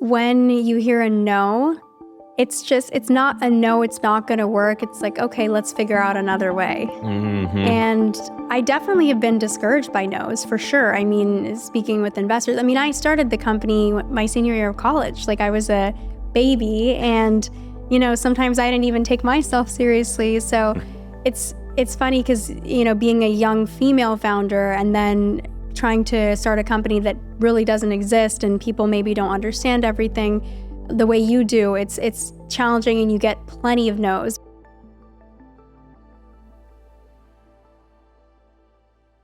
when you hear a no, it's not a no, it's not going to work. It's like, okay, let's figure out another way. Mm-hmm. And I definitely have been discouraged by no's for sure. I mean, speaking with investors, I mean, I started the company my senior year of college. Like I was a baby and, sometimes I didn't even take myself seriously. So it's funny because, being a young female founder and then trying to start a company that really doesn't exist and people maybe don't understand everything the way you do, it's challenging and you get plenty of no's.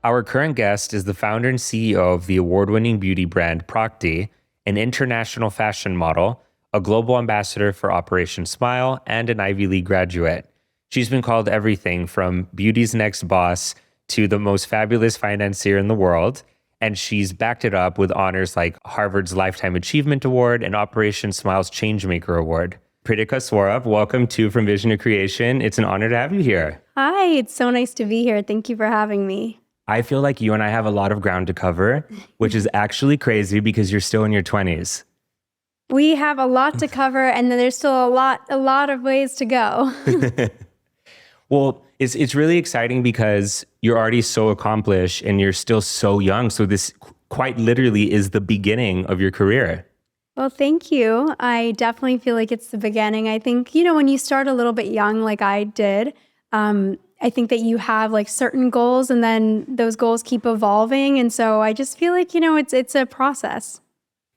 Our current guest is the founder and CEO of the award-winning beauty brand Prakti, an international fashion model, a global ambassador for Operation Smile, and an Ivy League graduate. She's been called everything from beauty's next boss to the most fabulous financier in the world, and she's backed it up with honors like Harvard's Lifetime Achievement Award and Operation Smile's Changemaker Award. Pritika Swarup, welcome to From Vision to Creation. It's an honor to have you here. Hi, it's so nice to be here. Thank you for having me. I feel like you and I have a lot of ground to cover, which is actually crazy because you're still in your 20s. We have a lot to cover, and then there's still a lot of ways to go. Well, it's really exciting because you're already so accomplished and you're still so young. So this quite literally is the beginning of your career. Well, thank you. I definitely feel like it's the beginning. I think, when you start a little bit young, like I did, I think that you have like certain goals and then those goals keep evolving. And so I just feel like, it's a process.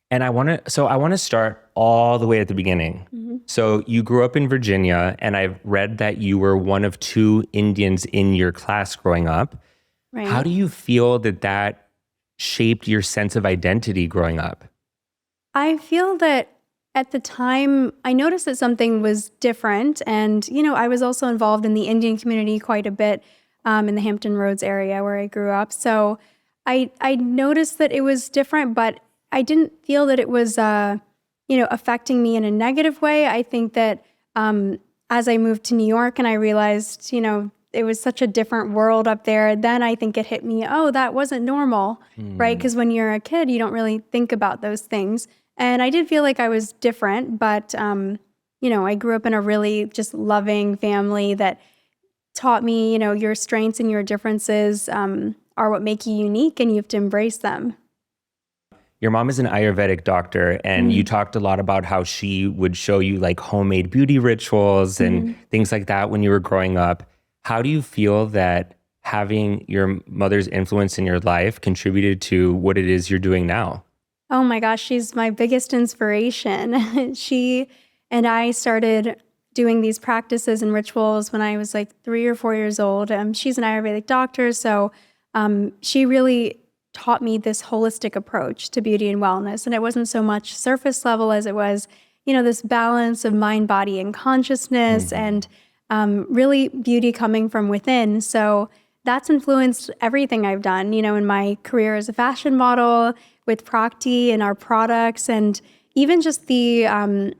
And I want to start all the way at the beginning. Mm-hmm. So you grew up in Virginia, and I've read that you were one of 2 Indians in your class growing up. Right. How do you feel that shaped your sense of identity growing up? I feel that at the time, I noticed that something was different. And, I was also involved in the Indian community quite a bit in the Hampton Roads area where I grew up. So I noticed that it was different, but I didn't feel that it was, affecting me in a negative way. I think that as I moved to New York and I realized, it was such a different world up there, then I think it hit me, oh, that wasn't normal, right? Because when you're a kid, you don't really think about those things. And I did feel like I was different, but, I grew up in a really just loving family that taught me, your strengths and your differences are what make you unique and you have to embrace them. Your mom is an Ayurvedic doctor, and you talked a lot about how she would show you like homemade beauty rituals and things like that when you were growing up. How do you feel that having your mother's influence in your life contributed to what it is you're doing now? Oh my gosh, she's my biggest inspiration. She and I started doing these practices and rituals when I was like 3 or 4 years old. She's an Ayurvedic doctor, so she really taught me this holistic approach to beauty and wellness. And it wasn't so much surface level as it was, this balance of mind, body, and consciousness, and really beauty coming from within. So that's influenced everything I've done, in my career as a fashion model, with Prakti and our products, and even just the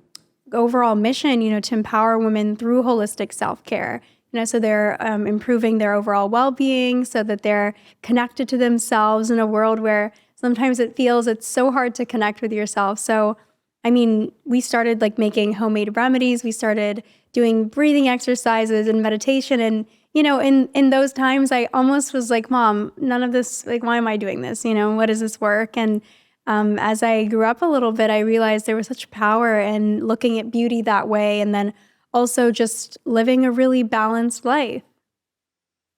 overall mission, to empower women through holistic self-care. So they're improving their overall well-being so that they're connected to themselves in a world where sometimes it feels it's so hard to connect with yourself. So, we started like making homemade remedies. We started doing breathing exercises and meditation. And, in those times, I almost was like, Mom, none of this, like, why am I doing this? What does this work? And as I grew up a little bit, I realized there was such power in looking at beauty that way. And then also just living a really balanced life.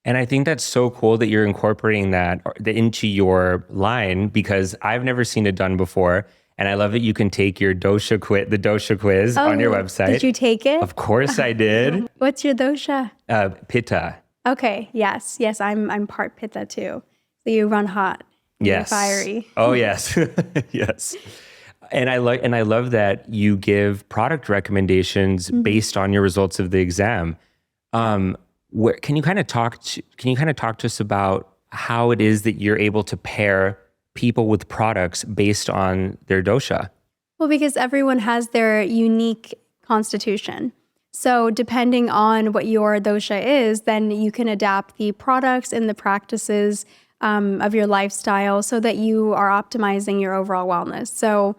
And I think that's so cool that you're incorporating that into your line, because I've never seen it done before. And I love that you can take your Dosha Quiz on your website. Did you take it? Of course I did. What's your dosha? Pitta. Okay, yes, I'm part Pitta too. So you run hot. Yes. You're fiery. Oh yes. Yes. And I love that you give product recommendations based on your results of the exam. Can you kind of talk to us about how it is that you're able to pair people with products based on their dosha? Well, because everyone has their unique constitution. So depending on what your dosha is, then you can adapt the products and the practices of your lifestyle so that you are optimizing your overall wellness. So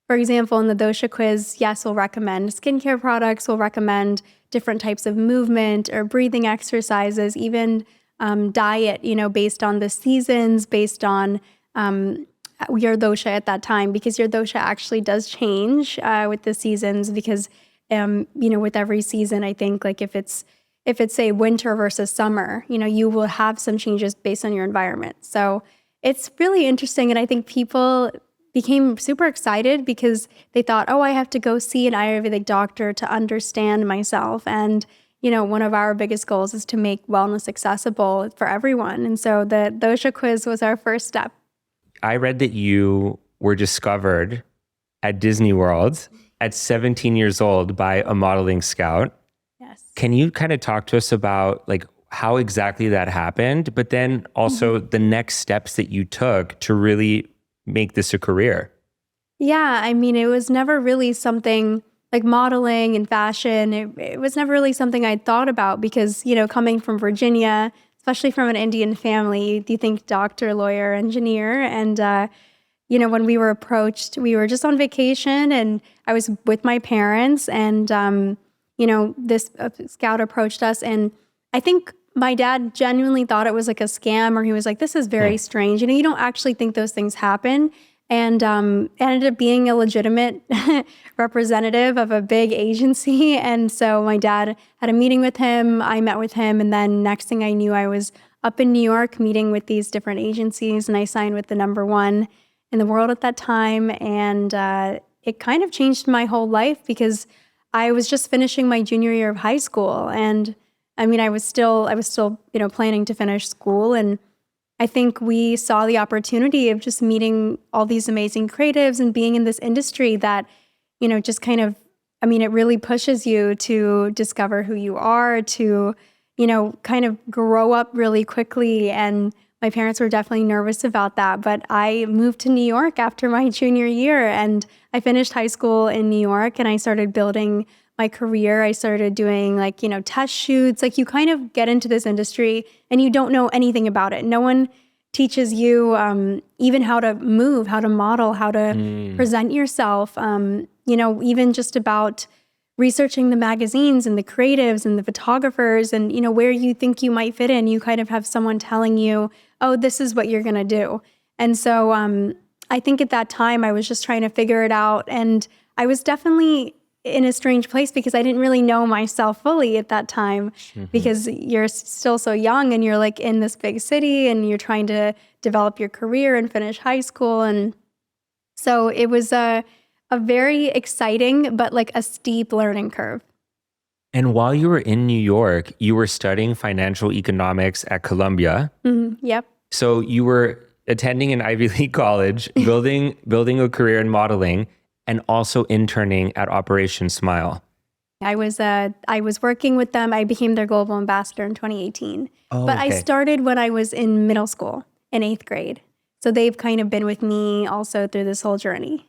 for example, in the Dosha Quiz, yes, we'll recommend skincare products, we'll recommend different types of movement or breathing exercises, even diet, based on the seasons, based on your dosha at that time, because your dosha actually does change with the seasons because, with every season, I think like if it's say winter versus summer, you will have some changes based on your environment. So it's really interesting. And I think people became super excited because they thought, oh, I have to go see an Ayurvedic doctor to understand myself. And, one of our biggest goals is to make wellness accessible for everyone. And so the Dosha Quiz was our first step. I read that you were discovered at Disney World at 17 years old by a modeling scout. Yes. Can you kind of talk to us about like how exactly that happened, but then also the next steps that you took to really make this a career? Yeah, I mean, it was never really something like modeling and fashion. It was never really something I'd thought about because, coming from Virginia, especially from an Indian family, you think doctor, lawyer, engineer. And, when we were approached, we were just on vacation and I was with my parents and, this scout approached us. And I think my dad genuinely thought it was like a scam, or he was like, this is very strange. You don't actually think those things happen. And ended up being a legitimate representative of a big agency. And so my dad had a meeting with him. I met with him. And then next thing I knew, I was up in New York meeting with these different agencies. And I signed with the number one in the world at that time. And it kind of changed my whole life because I was just finishing my junior year of high school. And I mean, I was still, planning to finish school. And I think we saw the opportunity of just meeting all these amazing creatives and being in this industry that, just kind of, it really pushes you to discover who you are, to, kind of grow up really quickly. And my parents were definitely nervous about that. But I moved to New York after my junior year and I finished high school in New York and I started building my career. I started doing test shoots. Like you kind of get into this industry and you don't know anything about it. No one teaches you even how to move, how to model, how to present yourself, even just about researching the magazines and the creatives and the photographers and, where you think you might fit in. You kind of have someone telling you, oh, this is what you're going to do. And so I think at that time I was just trying to figure it out. And I was definitely in a strange place because I didn't really know myself fully at that time because you're still so young and you're like in this big city and you're trying to develop your career and finish high school. And so it was a very exciting, but like a steep learning curve. And while you were in New York, you were studying financial economics at Columbia. Yep. So you were attending an Ivy League college, building a career in modeling, and also interning at Operation Smile. I was working with them. I became their global ambassador in 2018. But I started when I was in middle school in 8th grade. So they've kind of been with me also through this whole journey.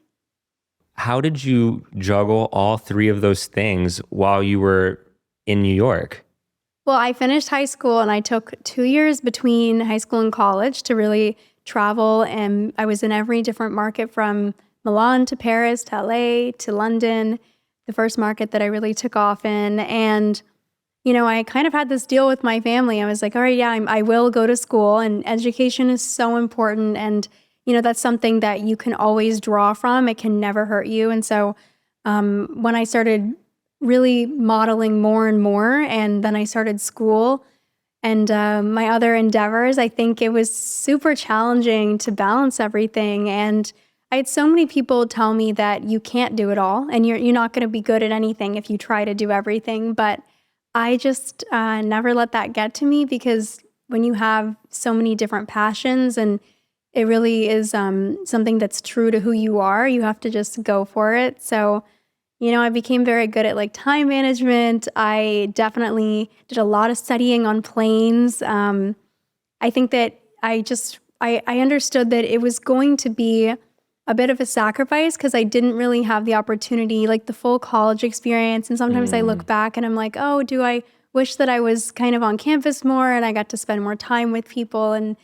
How did you juggle all three of those things while you were in New York? Well, I finished high school and I took 2 years between high school and college to really travel. And I was in every different market from Milan to Paris to LA to London, the first market that I really took off in. And, I kind of had this deal with my family. I was like, all right, yeah, I will go to school and education is so important. And, that's something that you can always draw from. It can never hurt you. And so when I started really modeling more and more, and then I started school and my other endeavors, I think it was super challenging to balance everything. And I had so many people tell me that you can't do it all and you're not going to be good at anything if you try to do everything. But I just never let that get to me because when you have so many different passions and it really is something that's true to who you are, you have to just go for it. So, I became very good at like time management. I definitely did a lot of studying on planes. I think that I understood that it was going to be a bit of a sacrifice because I didn't really have the opportunity, like the full college experience. And sometimes I look back and I'm like, oh, do I wish that I was kind of on campus more and I got to spend more time with people and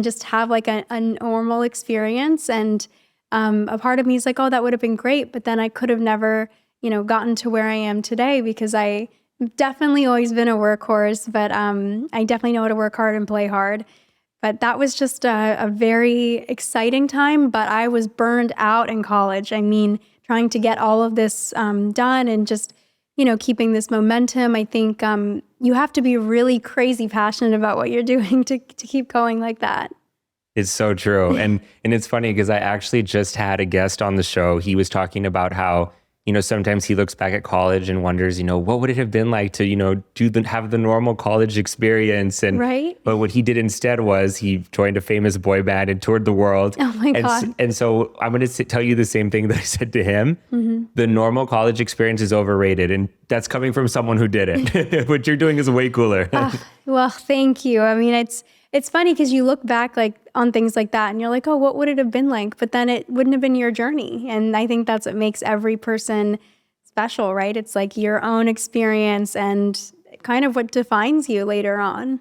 just have like a normal experience. And a part of me is like, oh, that would have been great. But then I could have never, gotten to where I am today because I definitely always been a workhorse, but I definitely know how to work hard and play hard. But that was just a very exciting time, but I was burned out in college. I mean, trying to get all of this done and just, keeping this momentum. I think you have to be really crazy passionate about what you're doing to keep going like that. It's so true. And it's funny because I actually just had a guest on the show. He was talking about how, sometimes he looks back at college and wonders, what would it have been like to, have the normal college experience? And right. But what he did instead was he joined a famous boy band and toured the world. Oh my God. And so I'm going to tell you the same thing that I said to him. Mm-hmm. The normal college experience is overrated. And that's coming from someone who did it. What you're doing is way cooler. Well, thank you. I mean, it's funny because you look back on things like that and you're like, oh, what would it have been like? But then it wouldn't have been your journey. And I think that's what makes every person special, right? It's like your own experience and kind of what defines you later on.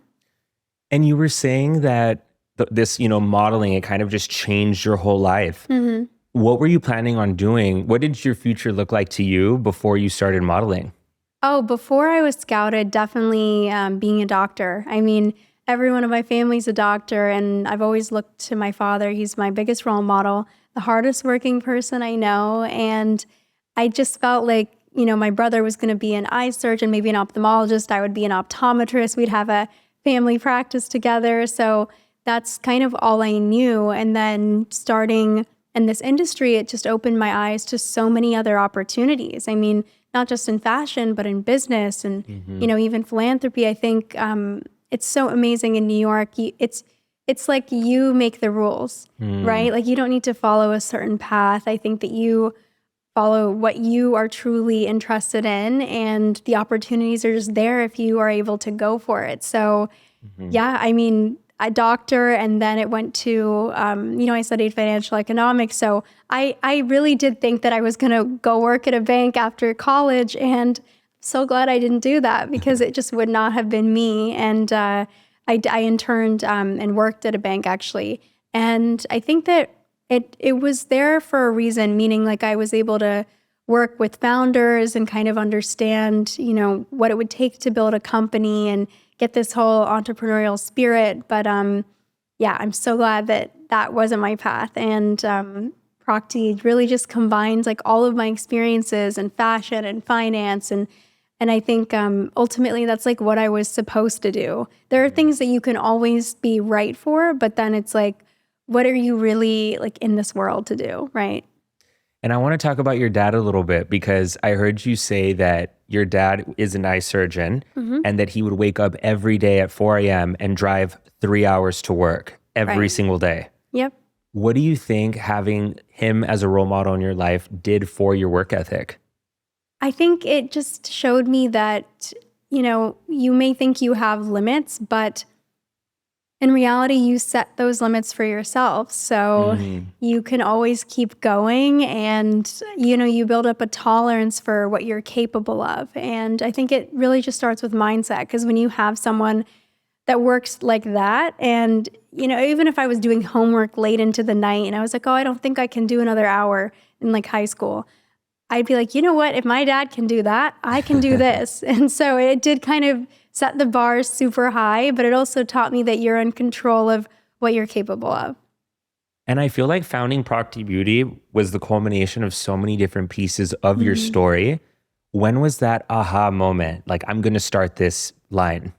And you were saying that this, modeling, it kind of just changed your whole life. Mm-hmm. What were you planning on doing? What did your future look like to you before you started modeling? Oh, before I was scouted, definitely being a doctor. I mean, everyone in my family's a doctor, and I've always looked to my father. He's my biggest role model, the hardest working person I know. And I just felt like, my brother was going to be an eye surgeon, maybe an ophthalmologist. I would be an optometrist. We'd have a family practice together. So that's kind of all I knew. And then starting in this industry, it just opened my eyes to so many other opportunities. I mean, not just in fashion, but in business and, even philanthropy. I think it's so amazing in New York. It's like you make the rules, right? Like you don't need to follow a certain path. I think that you follow what you are truly interested in, and the opportunities are just there if you are able to go for it. So, yeah, I mean, a doctor, and then it went to, I studied financial economics. So I really did think that I was going to go work at a bank after college, and so glad I didn't do that because it just would not have been me. And I interned and worked at a bank actually. And I think that it was there for a reason, meaning like I was able to work with founders and kind of understand, what it would take to build a company and get this whole entrepreneurial spirit. But I'm so glad that wasn't my path. And Prakti really just combines like all of my experiences in fashion and finance and I think ultimately that's like what I was supposed to do. There are things that you can always be right for, but then it's like, what are you really like in this world to do, right? And I want to talk about your dad a little bit because I heard you say that your dad is an eye surgeon and that he would wake up every day at 4 a.m. and drive 3 hours to work every single day. Yep. What do you think having him as a role model in your life did for your work ethic? I think it just showed me that, you may think you have limits, but in reality, you set those limits for yourself. So you can always keep going and, you build up a tolerance for what you're capable of. And I think it really just starts with mindset, because when you have someone that works like that, and, even if I was doing homework late into the night and I was like, oh, I don't think I can do another hour in like high school, I'd be like, you know what? If my dad can do that, I can do this. And so it did kind of set the bar super high, but it also taught me that you're in control of what you're capable of. And I feel like founding Prakti Beauty was the culmination of so many different pieces of your story. When was that aha moment? Like, I'm going to start this line.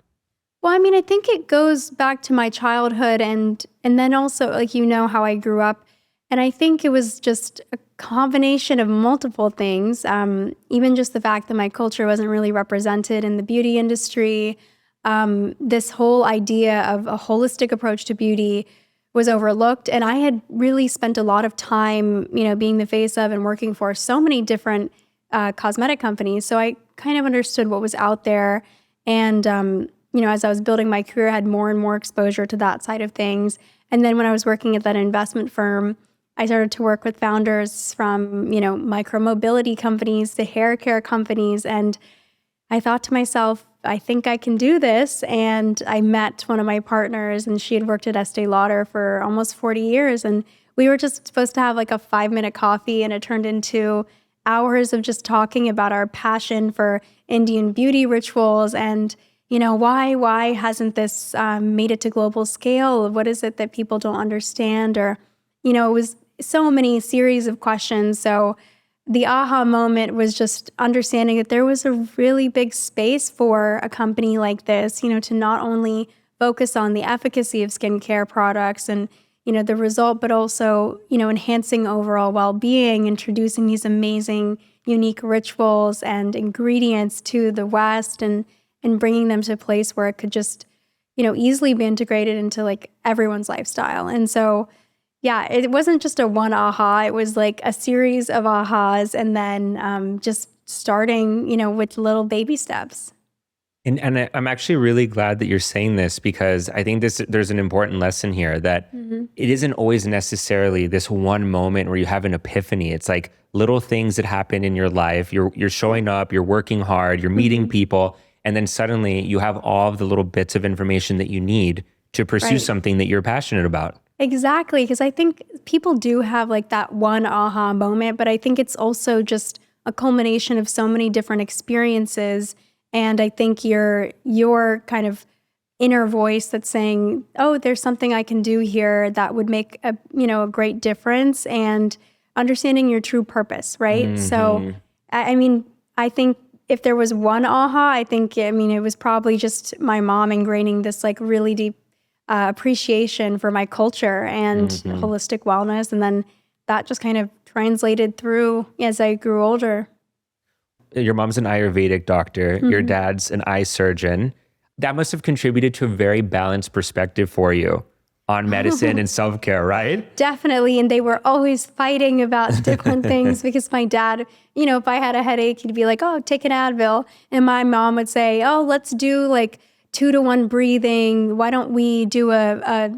Well, I mean, I think it goes back to my childhood and then also like, how I grew up. And I think it was just a combination of multiple things. Even just the fact that my culture wasn't really represented in the beauty industry. This whole idea of a holistic approach to beauty was overlooked. And I had really spent a lot of time, being the face of and working for so many different cosmetic companies. So I kind of understood what was out there. And, as I was building my career, I had more and more exposure to that side of things. And then when I was working at that investment firm, I started to work with founders from, micro-mobility companies to hair care companies. And I thought to myself, I think I can do this. And I met one of my partners, and she had worked at Estée Lauder for almost 40 years. And we were just supposed to have like a 5-minute coffee, and it turned into hours of just talking about our passion for Indian beauty rituals and, why hasn't this made it to global scale? What is it that people don't understand? Or, it was so many series of questions. So the aha moment was just understanding that there was a really big space for a company like this, to not only focus on the efficacy of skincare products and, the result, but also, enhancing overall well-being, introducing these amazing, unique rituals and ingredients to the West and bringing them to a place where it could just, easily be integrated into like everyone's lifestyle. And so, yeah, it wasn't just a one aha. It was like a series of ahas and then just starting, with little baby steps. And I'm actually really glad that you're saying this, because I think there's an important lesson here that it isn't always necessarily this one moment where you have an epiphany. It's like little things that happen in your life. You're showing up, you're working hard, you're meeting people, and then suddenly you have all of the little bits of information that you need to pursue something that you're passionate about. Exactly, because I think people do have like that one aha moment, but I think it's also just a culmination of so many different experiences. And I think your kind of inner voice that's saying, oh, there's something I can do here that would make a great difference, and understanding your true purpose, right? So, I think if there was one aha, it was probably just my mom ingraining this like really deep appreciation for my culture and holistic wellness. And then that just kind of translated through as I grew older. Your mom's an Ayurvedic doctor. Your dad's an eye surgeon. That must have contributed to a very balanced perspective for you on medicine and self-care, right? Definitely. And they were always fighting about different things because my dad, if I had a headache, he'd be like, oh, take an Advil. And my mom would say, oh, let's do like 2-to-1 breathing. Why don't we do a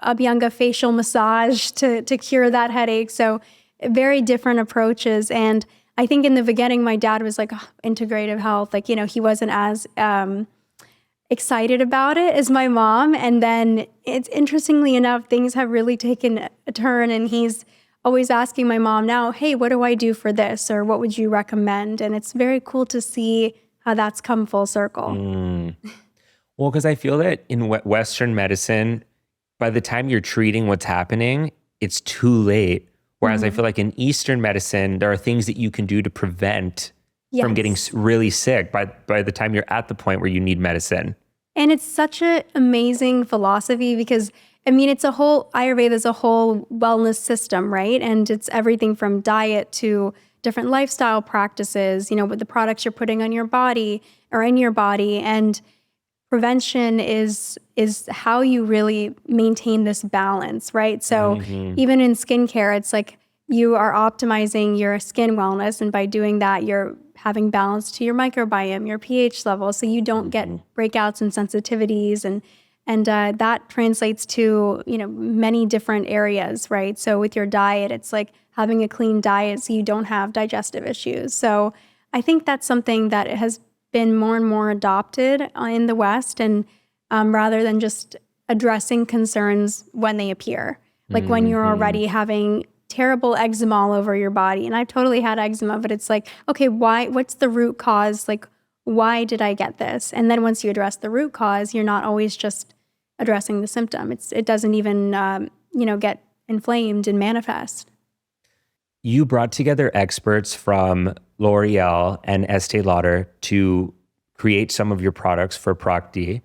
Abhyanga facial massage to cure that headache? So very different approaches. And I think in the beginning, my dad was like, oh, integrative health. Like, he wasn't as excited about it as my mom. And then it's interestingly enough, things have really taken a turn, and he's always asking my mom now, hey, what do I do for this? Or what would you recommend? And it's very cool to see how that's come full circle. Well, because I feel that in Western medicine, by the time you're treating what's happening, it's too late. Whereas I feel like in Eastern medicine, there are things that you can do to prevent from getting really sick by the time you're at the point where you need medicine. And it's such an amazing philosophy because, Ayurveda is a whole wellness system, right? And it's everything from diet to different lifestyle practices, with the products you're putting on your body or in your body. And prevention is how you really maintain this balance, right? So even in skincare, it's like you are optimizing your skin wellness. And by doing that, you're having balance to your microbiome, your pH level, so you don't get breakouts and sensitivities. And that translates to, many different areas, right? So with your diet, it's like having a clean diet so you don't have digestive issues. So I think that's something that has been more and more adopted in the West, and rather than just addressing concerns when they appear, like when you're already having terrible eczema all over your body. And I've totally had eczema, but it's like, okay, what's the root cause? Like, why did I get this? And then once you address the root cause, you're not always just addressing the symptom. It doesn't even, get inflamed and manifest. You brought together experts from L'Oréal and Estée Lauder to create some of your products for Prakti.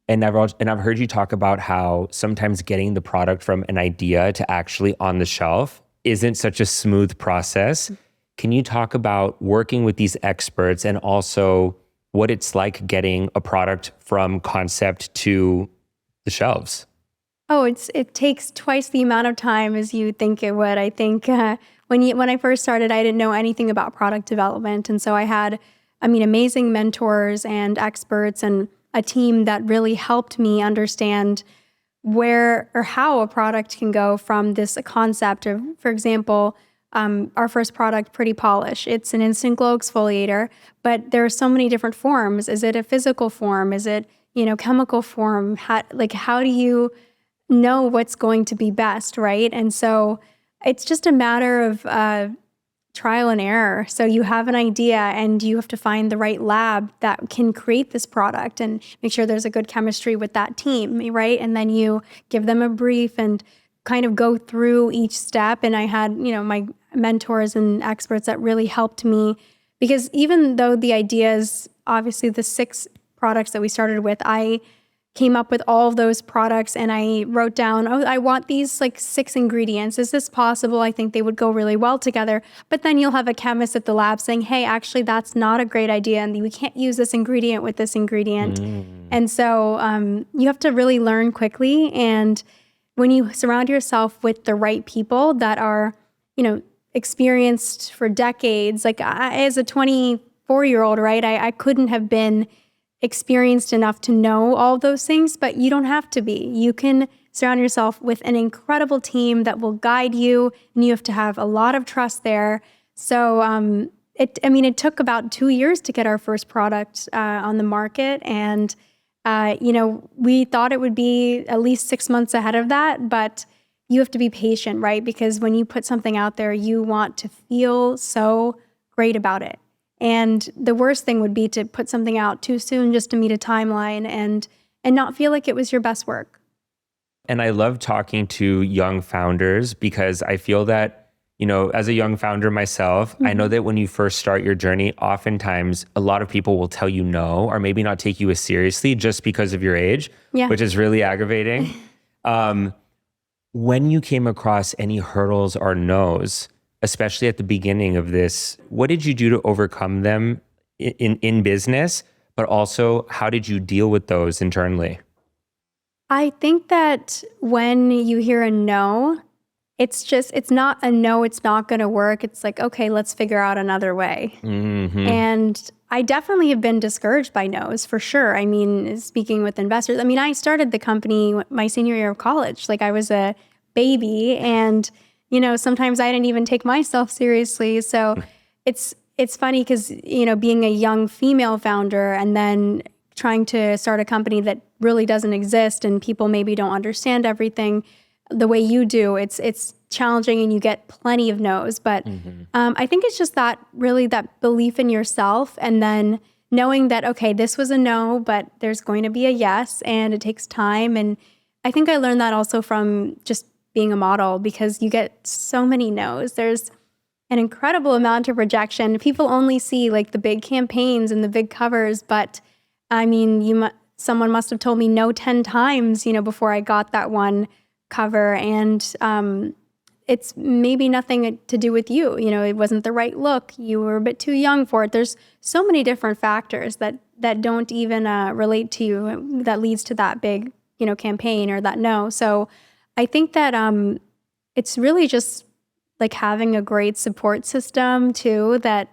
And I've heard you talk about how sometimes getting the product from an idea to actually on the shelf isn't such a smooth process. Can you talk about working with these experts and also what it's like getting a product from concept to the shelves? Oh, it takes twice the amount of time as you think it would. I think when I first started, I didn't know anything about product development. And so I had, amazing mentors and experts and a team that really helped me understand where or how a product can go from this concept of, for example, our first product, Pretty Polish. It's an instant glow exfoliator, but there are so many different forms. Is it a physical form? Is it, chemical form? How do you know what's going to be best, right? And so it's just a matter of trial and error. So you have an idea and you have to find the right lab that can create this product and make sure there's a good chemistry with that team, right? And then you give them a brief and kind of go through each step. And I had, my mentors and experts that really helped me, because even though the ideas, obviously the 6 products that we started with, I came up with all of those products and I wrote down, I want these 6 ingredients. Is this possible? I think they would go really well together. But then you'll have a chemist at the lab saying, hey, actually, that's not a great idea. And we can't use this ingredient with this ingredient. And so you have to really learn quickly. And when you surround yourself with the right people that are, experienced for decades, as a 24-year-old, right, I couldn't have been experienced enough to know all those things, but you don't have to be. You can surround yourself with an incredible team that will guide you, and you have to have a lot of trust there. So it took about 2 years to get our first product on the market, and we thought it would be at least 6 months ahead of that, but you have to be patient, right? Because when you put something out there, you want to feel so great about it. And the worst thing would be to put something out too soon just to meet a timeline and not feel like it was your best work. And I love talking to young founders because I feel that, as a young founder myself, I know that when you first start your journey, oftentimes a lot of people will tell you no, or maybe not take you as seriously just because of your age, which is really aggravating. When you came across any hurdles or no's, especially at the beginning of this, what did you do to overcome them in business? But also, how did you deal with those internally? I think that when you hear a no, it's not a no, it's not going to work. It's like, okay, let's figure out another way. And I definitely have been discouraged by no's for sure. I mean, speaking with investors, I started the company my senior year of college. I was a baby, and sometimes I didn't even take myself seriously. So it's funny because, being a young female founder and then trying to start a company that really doesn't exist and people maybe don't understand everything the way you do, it's challenging and you get plenty of no's. But I think it's just that belief in yourself, and then knowing that, okay, this was a no, but there's going to be a yes, and it takes time. And I think I learned that also from just being a model, because you get so many no's. There's an incredible amount of rejection. People only see the big campaigns and the big covers, but someone must have told me no 10 times, before I got that one cover. And it's maybe nothing to do with you. It wasn't the right look. You were a bit too young for it. There's so many different factors that don't even relate to you that leads to that big, campaign or that no. So I think that it's really just having a great support system too, that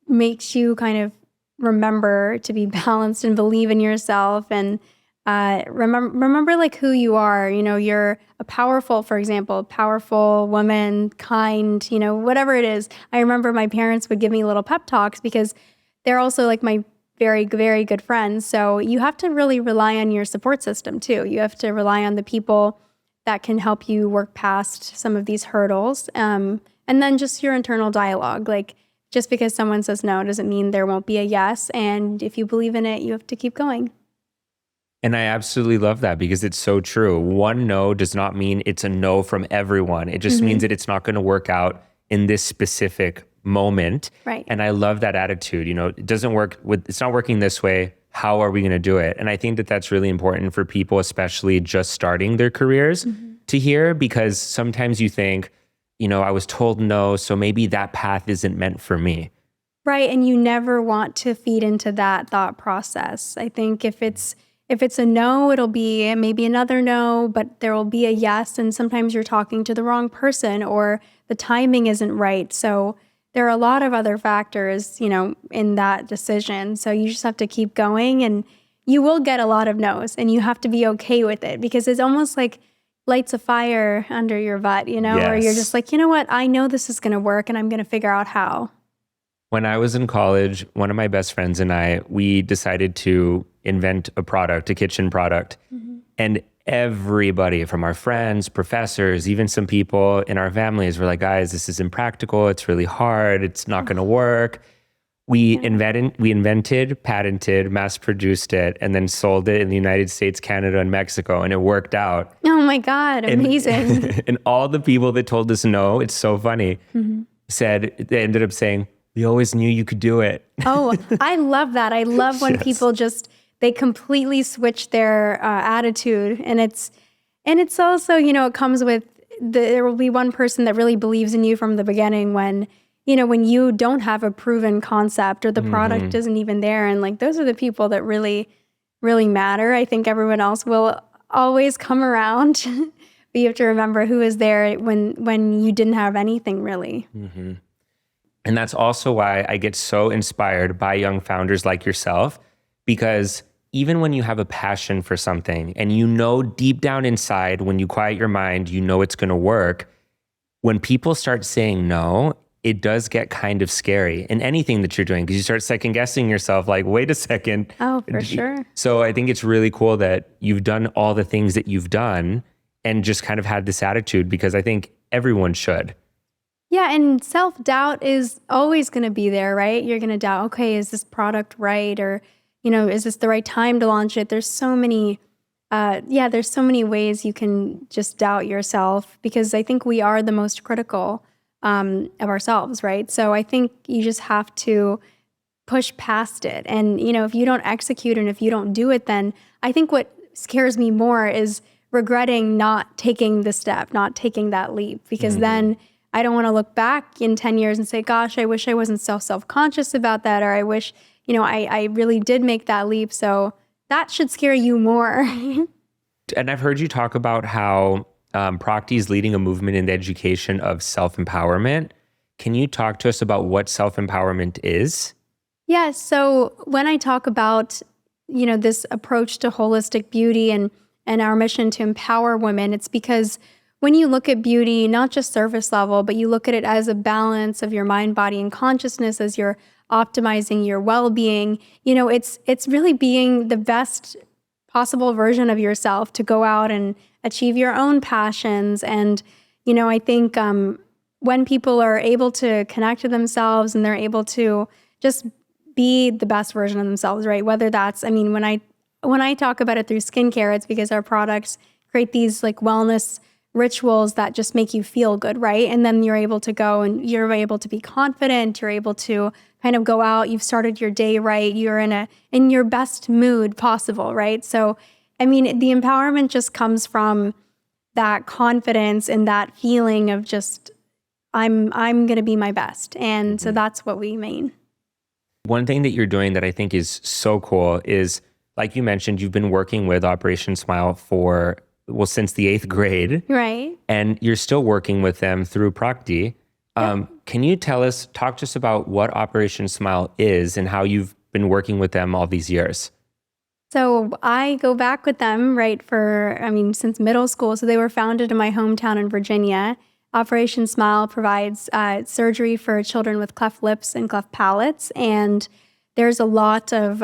makes you kind of remember to be balanced and believe in yourself, and remember who you are. You're a powerful woman, kind, whatever it is. I remember my parents would give me little pep talks because they're also my very, very good friends. So you have to really rely on your support system too. You have to rely on the people that can help you work past some of these hurdles. And then just your internal dialogue. Just because someone says no doesn't mean there won't be a yes. And if you believe in it, you have to keep going. And I absolutely love that, because it's so true. One no does not mean it's a no from everyone. It just means that it's not going to work out in this specific moment. Right. And I love that attitude. It's not working this way. How are we going to do it? And I think that that's really important for people, especially just starting their careers, to hear, because sometimes you think, I was told no, so maybe that path isn't meant for me. Right. And you never want to feed into that thought process. I think if it's a no, it'll be maybe another no, but there will be a yes. And sometimes you're talking to the wrong person, or the timing isn't right. So there are a lot of other factors, in that decision. So you just have to keep going, and you will get a lot of no's, and you have to be okay with it, because it's almost like lights a fire under your butt, or you're just like, what, I know this is going to work and I'm going to figure out how. When I was in college, one of my best friends and we decided to invent a kitchen product. And everybody from our friends, professors, even some people in our families were like, guys, this is impractical. It's really hard. It's not going to work. We invented, patented, mass produced it, and then sold it in the United States, Canada, and Mexico. And it worked out. Oh my God, amazing. And all the people that told us no, it's so funny, they ended up saying, we always knew you could do it. Oh, I love that. I love when Yes. people they completely switch their attitude. And it's also, it comes with, there will be one person that really believes in you from the beginning when you don't have a proven concept or the product isn't even there. And like, those are the people that really, really matter. I think everyone else will always come around, but you have to remember who is there when you didn't have anything really. And that's also why I get so inspired by young founders like yourself, because even when you have a passion for something and deep down inside, when you quiet your mind, it's going to work. When people start saying no, it does get kind of scary in anything that you're doing, because you start second guessing yourself like, wait a second. Oh, for sure. So I think it's really cool that you've done all the things that you've done and just kind of had this attitude, because I think everyone should. Yeah, and self-doubt is always going to be there, right? You're going to doubt, okay, is this product right? Or, is this the right time to launch it? There's so many ways you can just doubt yourself, because I think we are the most critical of ourselves, right? So I think you just have to push past it. And, if you don't execute and if you don't do it, then I think what scares me more is regretting not taking the step, not taking that leap, because then I don't want to look back in 10 years and say, gosh, I wish I wasn't so self-conscious about that, or I wish, I really did make that leap. So that should scare you more. And I've heard you talk about how Prakti is leading a movement in the education of self-empowerment. Can you talk to us about what self-empowerment is? Yeah, so when I talk about, this approach to holistic beauty and our mission to empower women, it's because when you look at beauty, not just surface level, but you look at it as a balance of your mind, body, and consciousness, as you're optimizing your well-being, it's really being the best possible version of yourself to go out and achieve your own passions. And, I think when people are able to connect to themselves and they're able to just be the best version of themselves, right? Whether that's, when I talk about it through skincare, it's because our products create these like wellness rituals that just make you feel good, right? And then you're able to go and you're able to be confident, you're able to kind of go out, you've started your day right, you're in your best mood possible, right? So, the empowerment just comes from that confidence and that feeling of just, I'm going to be my best. And so that's what we mean. One thing that you're doing that I think is so cool is, like you mentioned, you've been working with Operation Smile since the 8th grade. Right. And you're still working with them through Prakti. Can you talk to us about what Operation Smile is and how you've been working with them all these years? So I go back with them, right, since middle school. So they were founded in my hometown in Virginia. Operation Smile provides surgery for children with cleft lips and cleft palates. And there's a lot of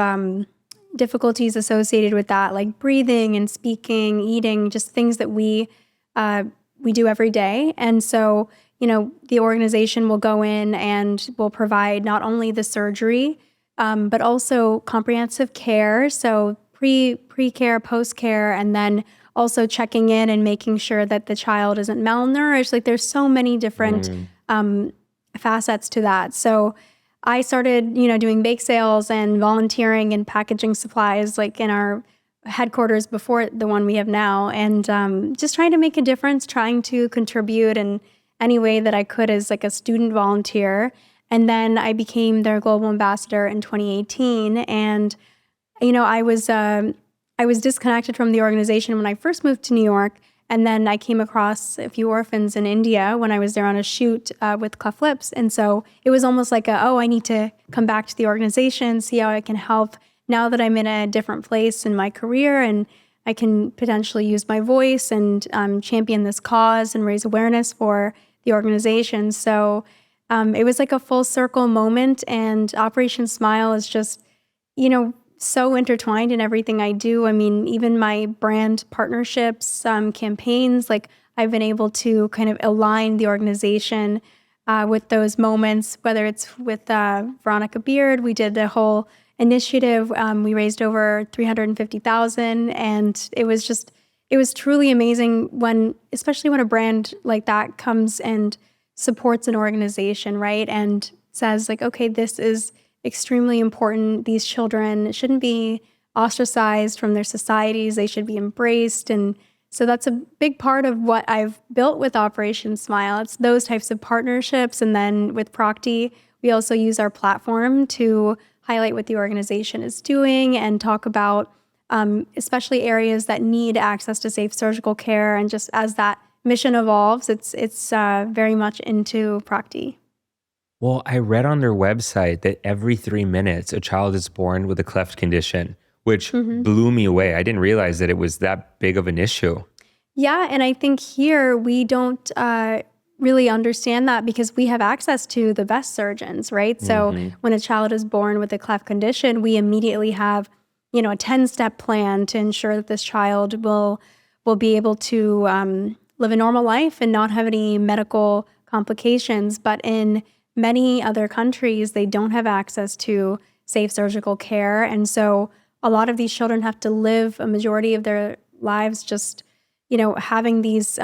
difficulties associated with that, like breathing and speaking, eating, just things that we do every day. And so, the organization will go in and will provide not only the surgery, but also comprehensive care. So pre-care, post-care, and then also checking in and making sure that the child isn't malnourished. Like there's so many different facets to that. So I started, doing bake sales and volunteering and packaging supplies like in our headquarters before the one we have now. And just trying to make a difference, trying to contribute in any way that I could as like a student volunteer. And then I became their global ambassador in 2018. And, I was disconnected from the organization when I first moved to New York. And then I came across a few orphans in India when I was there on a shoot with cleft lips. And so it was almost like I need to come back to the organization, see how I can help now that I'm in a different place in my career and I can potentially use my voice and champion this cause and raise awareness for the organization. So it was like a full circle moment, and Operation Smile is just, so intertwined in everything I do. I mean, even my brand partnerships, campaigns, like I've been able to kind of align the organization with those moments, whether it's with Veronica Beard. We did a whole initiative. We raised over $350,000, and it was truly amazing especially when a brand like that comes and supports an organization, right? And says like, okay, this is extremely important. These children shouldn't be ostracized from their societies. They should be embraced. And so that's a big part of what I've built with Operation Smile. It's those types of partnerships. And then with Prakti, we also use our platform to highlight what the organization is doing and talk about especially areas that need access to safe surgical care. And just as that mission evolves, it's very much into Prakti. Well, I read on their website that every 3 minutes a child is born with a cleft condition, which blew me away. I didn't realize that it was that big of an issue. Yeah, and I think here we don't really understand that because we have access to the best surgeons, right? So when a child is born with a cleft condition, we immediately have, a 10-step plan to ensure that this child will be able to live a normal life and not have any medical complications. But in many other countries, they don't have access to safe surgical care. And so a lot of these children have to live a majority of their lives just, having these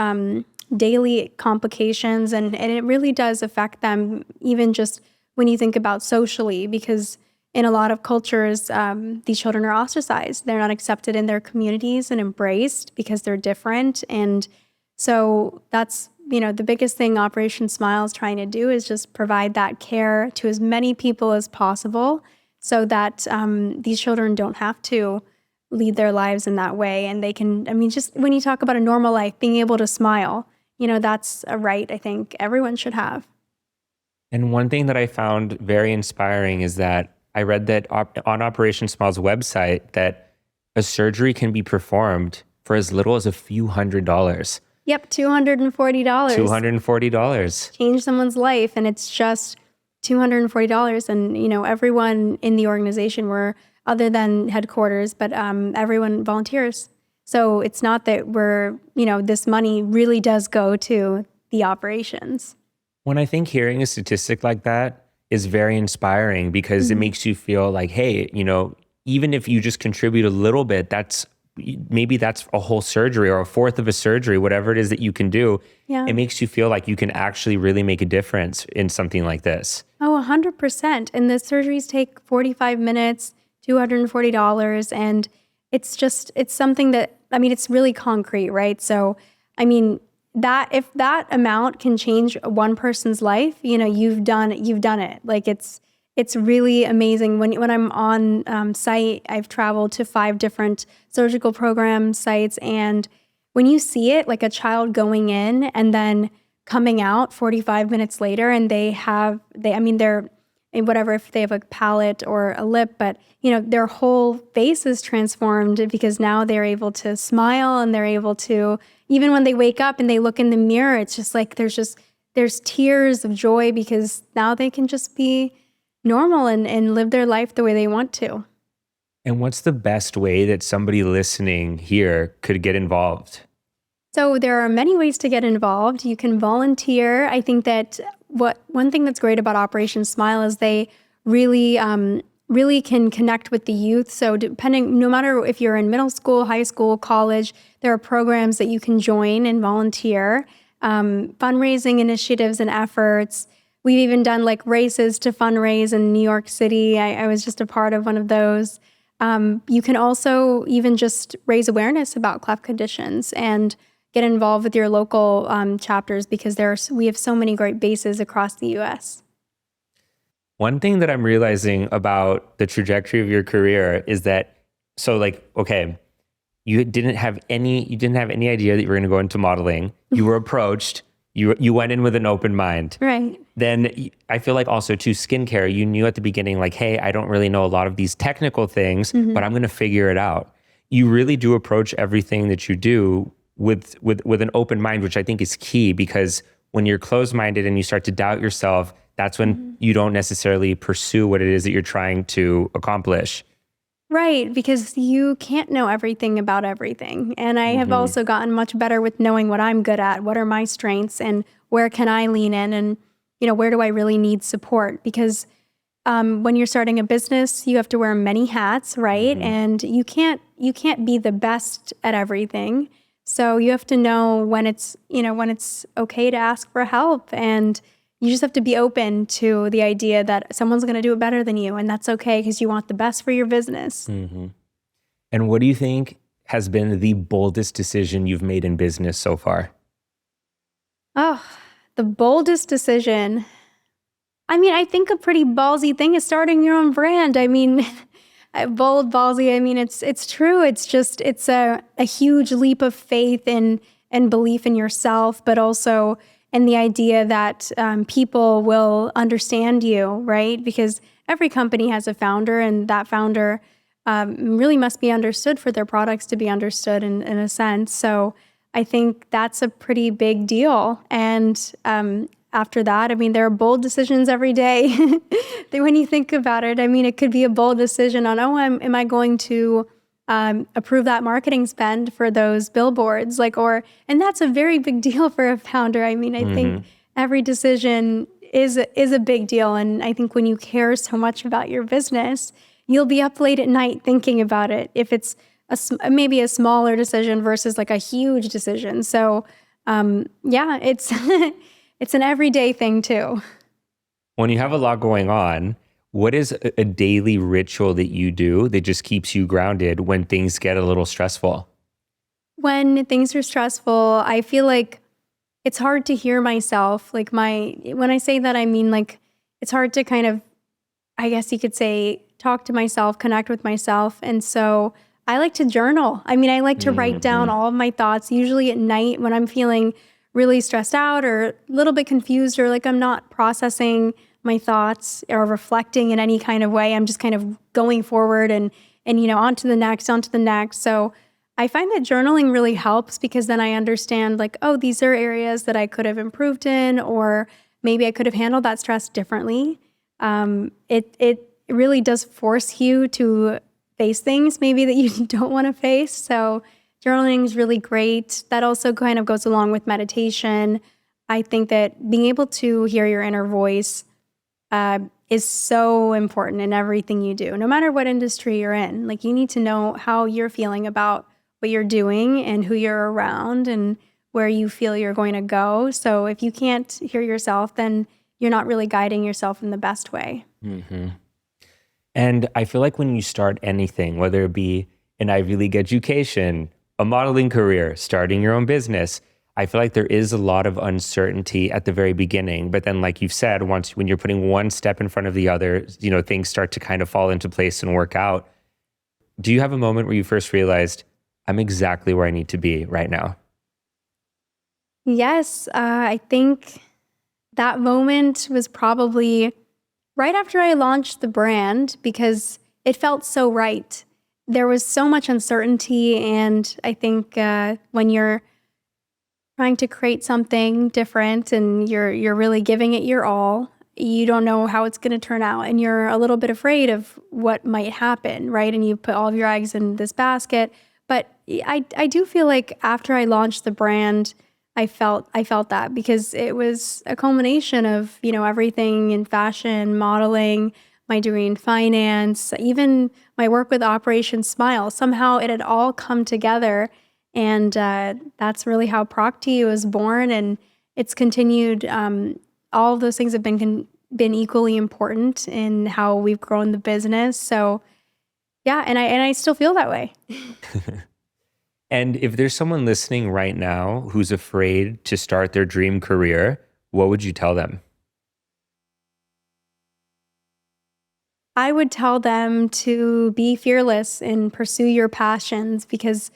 daily complications. And it really does affect them, even just when you think about socially, because in a lot of cultures, these children are ostracized. They're not accepted in their communities and embraced because they're different. And so that's the biggest thing Operation Smile is trying to do is just provide that care to as many people as possible so that these children don't have to lead their lives in that way. And they can, just when you talk about a normal life, being able to smile, that's a right I think everyone should have. And one thing that I found very inspiring is that I read that on Operation Smile's website that a surgery can be performed for as little as a few $100s. Yep, $240. $240. Change someone's life, and it's just $240. And, everyone in the organization other than headquarters, but everyone volunteers. So it's not that this money really does go to the operations. When I think hearing a statistic like that is very inspiring because it makes you feel like, hey, even if you just contribute a little bit, maybe that's a whole surgery or a fourth of a surgery, whatever it is that you can do. Yeah. It makes you feel like you can actually really make a difference in something like this. Oh, 100%. And the surgeries take 45 minutes, $240. And it's something that, it's really concrete, right? So, that if that amount can change one person's life, you've done it. Like it's really amazing. When I'm on site, I've traveled to 5 different surgical program sites. And when you see it, like a child going in and then coming out 45 minutes later, and they're whatever, if they have a palate or a lip, but their whole face is transformed because now they're able to smile and they're able to, even when they wake up and they look in the mirror, it's just like there's tears of joy because now they can just be normal and live their life the way they want to. And what's the best way that somebody listening here could get involved? So there are many ways to get involved. You can volunteer. I think that one thing that's great about Operation Smile is they really can connect with the youth. So no matter if you're in middle school, high school, college, there are programs that you can join and volunteer, fundraising initiatives and efforts. We've even done like races to fundraise in New York City. I was just a part of one of those. You can also even just raise awareness about cleft conditions and get involved with your local chapters because we have so many great bases across the U.S. One thing that I'm realizing about the trajectory of your career is that, you didn't have any idea that you were going to go into modeling. You were approached. You went in with an open mind. Right. Then I feel like also too skincare, you knew at the beginning, like, hey, I don't really know a lot of these technical things, but I'm going to figure it out. You really do approach everything that you do with an open mind, which I think is key because when you're closed-minded and you start to doubt yourself, that's when you don't necessarily pursue what it is that you're trying to accomplish. Right, because you can't know everything about everything. And I have Hmm. also gotten much better with knowing what I'm good at, what are my strengths, and where can I lean in, and where do I really need support? Because when you're starting a business, you have to wear many hats, right? Hmm. And you can't be the best at everything. So you have to know when it's okay to ask for help, and you just have to be open to the idea that someone's going to do it better than you, and that's okay because you want the best for your business. Hmm. And what do you think has been the boldest decision you've made in business so far? Oh, the boldest decision. I mean, I think a pretty ballsy thing is starting your own brand. I mean, bold, ballsy. I mean, it's true. It's a huge leap of faith and belief in yourself, but also in the idea that people will understand you, right? Because every company has a founder, and that founder really must be understood for their products to be understood in a sense. So I think that's a pretty big deal. And after that, I mean, there are bold decisions every day. When you think about it, I mean, it could be a bold decision on, am I going to approve that marketing spend for those billboards? And that's a very big deal for a founder. I mean, I think Hmm. every decision is a big deal. And I think when you care so much about your business, you'll be up late at night thinking about it. If it's maybe a smaller decision versus like a huge decision. So, yeah, it's it's an everyday thing too. When you have a lot going on, what is a daily ritual that you do that just keeps you grounded when things get a little stressful? When things are stressful, I feel like it's hard to hear myself. When I say that, I mean like it's hard to kind of, I guess you could say, talk to myself, connect with myself. And so I like to journal. I mean, I like to write down Hmm. all of my thoughts, usually at night when I'm feeling really stressed out or a little bit confused, or like I'm not processing my thoughts or reflecting in any kind of way. I'm just kind of going forward and on to the next, on to the next. So I find that journaling really helps because then I understand like, oh, these are areas that I could have improved in, or maybe I could have handled that stress differently. It really does force you to face things maybe that you don't want to face. So journaling is really great. That also kind of goes along with meditation. I think that being able to hear your inner voice is so important in everything you do, no matter what industry you're in. Like you need to know how you're feeling about what you're doing and who you're around and where you feel you're going to go. So if you can't hear yourself, then you're not really guiding yourself in the best way. Hmm. And I feel like when you start anything, whether it be an Ivy League education, a modeling career, starting your own business, I feel like there is a lot of uncertainty at the very beginning. But then, like you've said, when you're putting one step in front of the other, things start to kind of fall into place and work out. Do you have a moment where you first realized, I'm exactly where I need to be right now? Yes, I think that moment was probably right after I launched the brand because it felt so right. There was so much uncertainty, and I think when you're trying to create something different and you're really giving it your all, you don't know how it's going to turn out, and you're a little bit afraid of what might happen, right? And you put all of your eggs in this basket. But I do feel like after I launched the brand, I felt that because it was a culmination of, everything in fashion, modeling, my degree in finance, even my work with Operation Smile. Somehow it had all come together. And that's really how Prakti was born. And it's continued. All of those things have been equally important in how we've grown the business. So yeah, and I still feel that way. And if there's someone listening right now who's afraid to start their dream career, what would you tell them? I would tell them to be fearless and pursue your passions because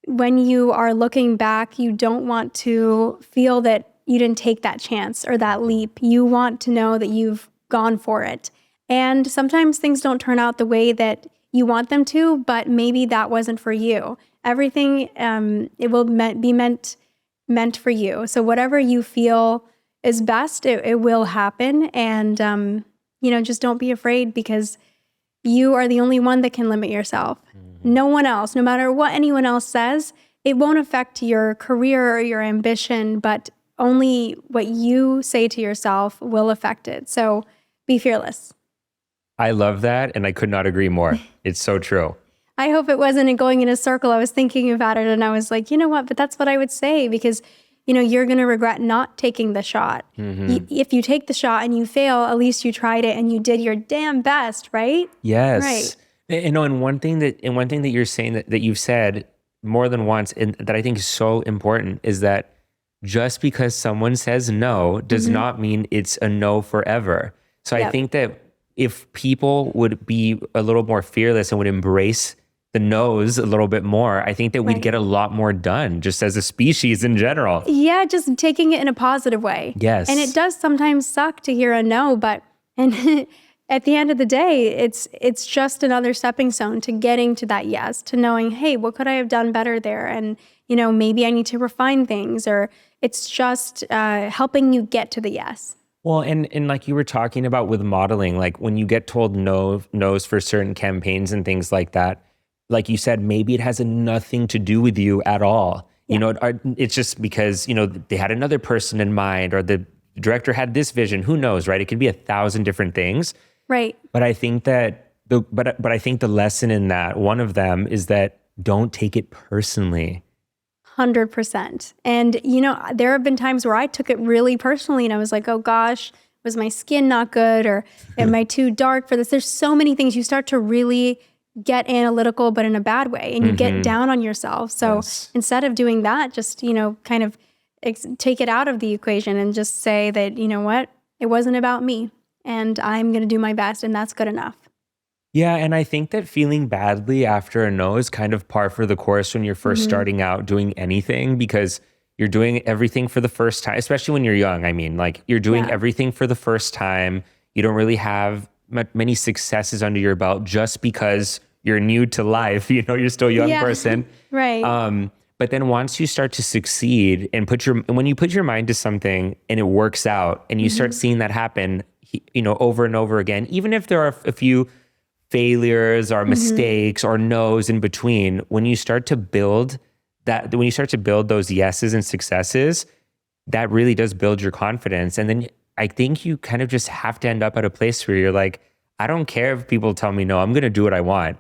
when you are looking back, you don't want to feel that you didn't take that chance or that leap. You want to know that you've gone for it. And sometimes things don't turn out the way that you want them to, but maybe that wasn't for you. Everything it will be meant for you. So whatever you feel is best, it will happen. And just don't be afraid because you are the only one that can limit yourself. No one else, no matter what anyone else says, it won't affect your career or your ambition, but only what you say to yourself will affect it. So be fearless. I love that. And I could not agree more. It's so true. I hope it wasn't going in a circle. I was thinking about it and I was like, you know what? But that's what I would say because, you're going to regret not taking the shot. If you take the shot and you fail, at least you tried it and you did your damn best, right? Yes. Right. And one thing that you're saying that you've said more than once and that I think is so important is that just because someone says no does not mean it's a no forever. So I think that if people would be a little more fearless and would embrace the no's a little bit more, I think that we'd get a lot more done just as a species in general. Yeah, just taking it in a positive way. Yes. And it does sometimes suck to hear a no, but at the end of the day, it's just another stepping stone to getting to that yes, to knowing, hey, what could I have done better there? And, maybe I need to refine things, or it's just helping you get to the yes. Well, and like you were talking about with modeling, like when you get told no's for certain campaigns and things like that, like you said, maybe it has nothing to do with you at all. Yeah. It's just because, they had another person in mind or the director had this vision. Who knows, right? It could be 1,000 different things. Right. But I think that but I think the lesson in that, one of them is that don't take it personally. 100%. And, there have been times where I took it really personally and I was like, oh gosh, was my skin not good? Or am I too dark for this? There's so many things. You start to really get analytical, but in a bad way, and you get down on yourself. So instead of doing that, just, kind of take it out of the equation and just say that, what, it wasn't about me and I'm going to do my best and that's good enough. Yeah, and I think that feeling badly after a no is kind of par for the course when you're first starting out doing anything because you're doing everything for the first time, especially when you're young. I mean, like you're doing everything for the first time. You don't really have many successes under your belt just because you're new to life. You're still a young person. Right. But then once you start to succeed and when you put your mind to something and it works out and you start seeing that happen, over and over again, even if there are a few failures or mistakes or no's in between, when you start to build those yeses and successes, that really does build your confidence. And then I think you kind of just have to end up at a place where you're like, I don't care if people tell me no, I'm going to do what I want.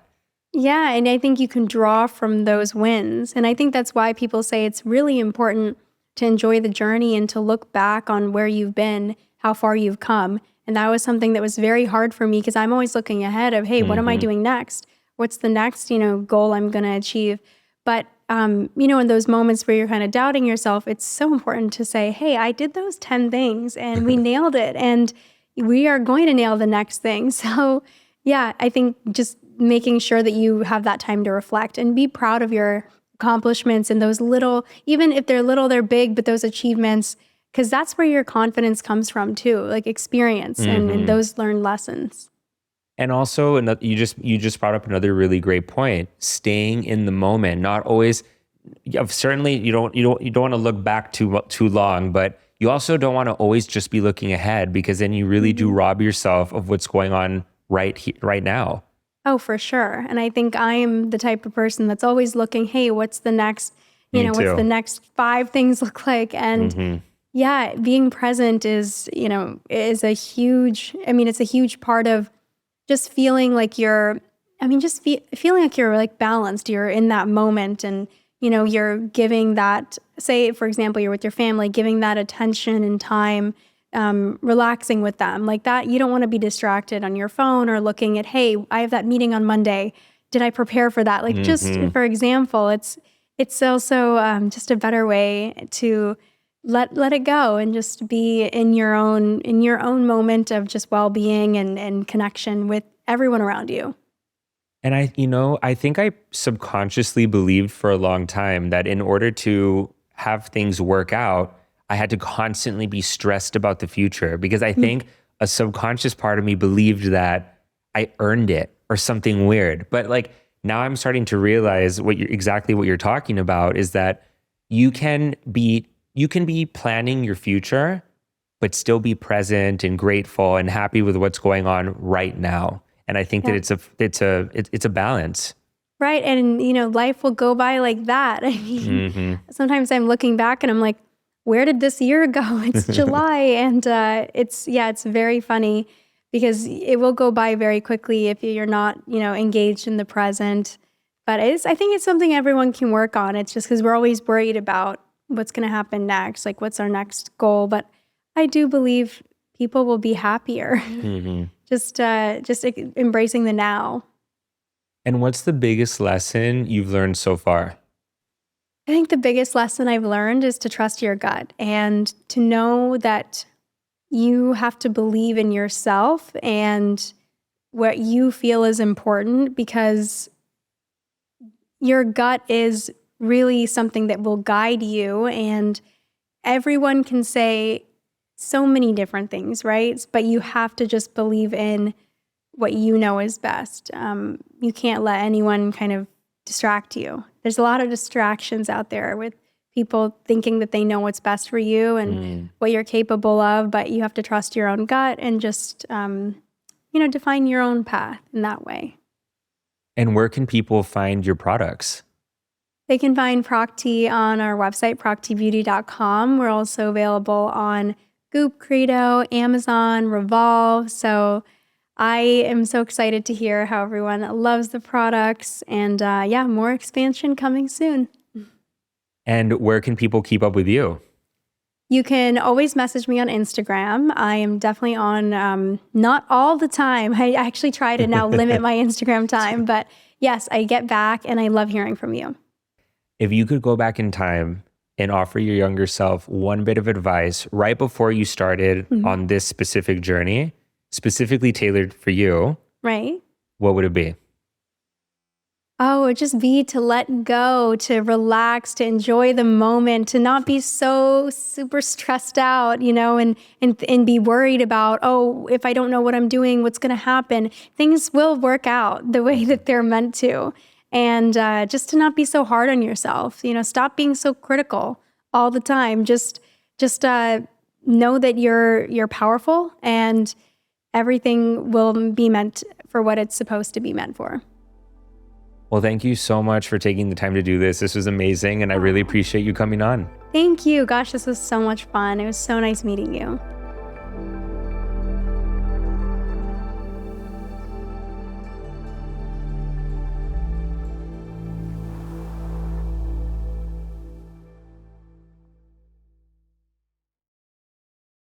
Yeah, and I think you can draw from those wins. And I think that's why people say it's really important to enjoy the journey and to look back on where you've been, how far you've come. And that was something that was very hard for me because I'm always looking ahead of, hey, what am I doing next? What's the next, goal I'm going to achieve? But, in those moments where you're kind of doubting yourself, it's so important to say, hey, I did those 10 things and we nailed it. And we are going to nail the next thing. So yeah, I think just making sure that you have that time to reflect and be proud of your accomplishments and those little, even if they're little, they're big, but those achievements, because that's where your confidence comes from too, like experience and those learned lessons. And also, you just brought up another really great point: staying in the moment. Not always. Certainly, you don't want to look back too long, but you also don't want to always just be looking ahead because then you really do rob yourself of what's going on right now. Oh, for sure. And I think I am the type of person that's always looking, hey, what's the next, what's the next 5 things look like? And yeah, being present is a huge, it's a huge part of just feeling like you're, feeling like you're like balanced, you're in that moment and, you're giving that, say, for example, you're with your family, giving that attention and time, relaxing with them like that. You don't want to be distracted on your phone or looking at, hey, I have that meeting on Monday. Did I prepare for that? Like just for example, it's also just a better way to let it go and just be in your own moment of just well-being and connection with everyone around you. And I think I subconsciously believed for a long time that in order to have things work out, I had to constantly be stressed about the future because I think a subconscious part of me believed that I earned it or something weird. But like now I'm starting to realize exactly what you're talking about is that you can be planning your future, but still be present and grateful and happy with what's going on right now. And I think that it's a balance. Right. And, life will go by like that. I mean, sometimes I'm looking back and I'm like, where did this year go? It's July. And it's very funny because it will go by very quickly if you're not, engaged in the present. But I think it's something everyone can work on. It's just because we're always worried about what's going to happen next, like what's our next goal. But I do believe people will be happier. Just embracing the now. And what's the biggest lesson you've learned so far? I think the biggest lesson I've learned is to trust your gut and to know that you have to believe in yourself and what you feel is important, because your gut is really something that will guide you. And everyone can say so many different things, right? But you have to just believe in what you know is best. You can't let anyone kind of distract you. There's a lot of distractions out there with people thinking that they know what's best for you and what you're capable of, but you have to trust your own gut and just, define your own path in that way. And where can people find your products? They can find Prakti on our website, praktibeauty.com. We're also available on Goop, Credo, Amazon, Revolve. So I am so excited to hear how everyone loves the products, and more expansion coming soon. And where can people keep up with you? You can always message me on Instagram. I am definitely on, not all the time. I actually try to now limit my Instagram time, but yes, I get back and I love hearing from you. If you could go back in time and offer your younger self one bit of advice right before you started on this specific journey, specifically tailored for you, right? What would it be? Oh, it'd just be to let go, to relax, to enjoy the moment, to not be so super stressed out, and be worried about, oh, if I don't know what I'm doing, what's going to happen? Things will work out the way that they're meant to. And just to not be so hard on yourself, stop being so critical all the time. Just know that you're powerful and everything will be meant for what it's supposed to be meant for. Well, thank you so much for taking the time to do this. This was amazing, and I really appreciate you coming on. Thank you. Gosh, this was so much fun. It was so nice meeting you.